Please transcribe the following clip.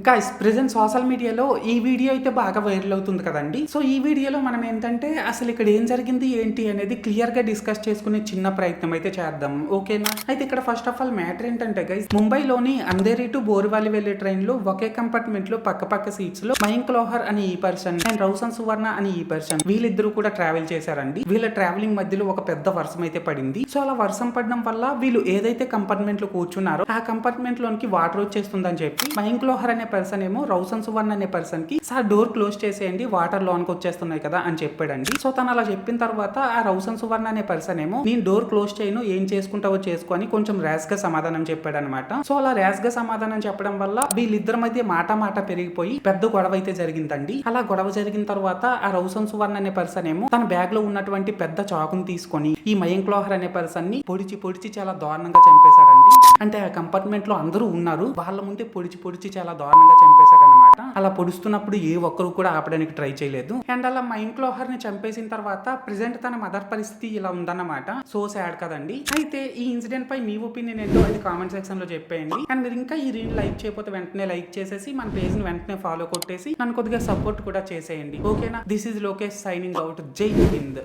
Guys present social మీడియాలో ఈ video అయితే బాగా వైరల్ అవుతుంది కదండి. సో ఈ వీడియోలో మనం ఏంటంటే అసలు ఇక్కడ ఏం జరిగింది ఏంటి అనేది క్లియర్ గా డిస్కస్ చేసుకునే చిన్న ప్రయత్నం అయితే చేద్దాం, ఓకేనా? అయితే ఇక్కడ ఫస్ట్ ఆఫ్ ఆల్ మ్యాటర్ ఏంటంటే గైస్, ముంబైలోని అంధేరి టు బోరివాలి వెళ్లే ట్రైన్ లో ఒకే కంపార్ట్మెంట్ లో పక్క సీట్స్ లో మయాంక్ లోహర్ అని ఈ పర్సన్ అండ్ రౌసన్ సువర్ణ అని ఈ పర్సన్ వీళ్ళిద్దరూ కూడా ట్రావెల్ చేశారండి. వీళ్ళ ట్రావెలింగ్ మధ్యలో ఒక పెద్ద వర్షం అయితే పడింది. సో అలా వర్షం పడడం వల్ల వీళ్ళు ఏదైతే కంపార్ట్మెంట్ లో కూర్చున్నారో ఆ కంపార్ట్మెంట్ లోనికి వాటర్ వచ్చేస్తుందని చెప్పి మయాంక్ లోహర్ అనే పర్సన్ ఏమో రౌసన్ సువర్ణ అనే పర్సన్ కి సార్ డోర్ క్లోజ్ చేసేయండి, వాటర్ లోనికి వచ్చేస్తున్నాయి కదా అని చెప్పాడండి. సో తను అలా చెప్పిన తర్వాత ఆ రౌసన్ సువర్ణ అనే పర్సన్ ఏమో నేను డోర్ క్లోజ్ చేయను, ఏం చేసుకుంటావో చేసుకొని కొంచెం ర్యాష్ గా సమాధానం చెప్పాడు అనమాట. సో అలా ర్యాష్ గా సమాధానం చెప్పడం వల్ల వీళ్ళిద్దరి మధ్య మాట పెరిగిపోయి పెద్ద గొడవ అయితే జరిగిందండి. అలా గొడవ జరిగిన తర్వాత ఆ రౌసన్ సువర్ణ అనే పర్సన్ ఏమో తన బ్యాగ్ లో ఉన్నటువంటి పెద్ద చాకుని తీసుకొని ఈ మయాంక్ లోహర్ అనే పర్సన్ ని పొడిచి చాలా దారుణంగా చంపేశాడండి. అంటే ఆ కంపార్ట్మెంట్ లో అందరూ ఉన్నారు, వాళ్ళ ముందే పొడిచి చాలా దారుణంగా చంపేశాడు అనమాట. అలా పొడుస్తున్నప్పుడు ఏ ఒక్కరు కూడా ఆపడానికి ట్రై చేయలేదు. అండ్ అలా మయాంక్ లోహర్ ని చంపేసిన తర్వాత ప్రెసెంట్ తన మదర్ పరిస్థితి ఇలా ఉందన్నమాట. సో సాడ్ కదండి. అయితే ఈ ఇన్సిడెంట్ పై మీ ఒపీనియన్ ఏంటో అది కామెంట్ సెక్షన్ లో చెప్పేయండి. అండ్ మీరు ఇంకా ఈ రీల్ లైక్ చేయకపోతే వెంటనే లైక్ చేసేసి మన పేజ్ ని వెంటనే ఫాలో కొట్టేసి నన్ను కొద్దిగా సపోర్ట్ కూడా చేసేయండి, ఓకేనా? This is Lokesh signing out. జై హింద్.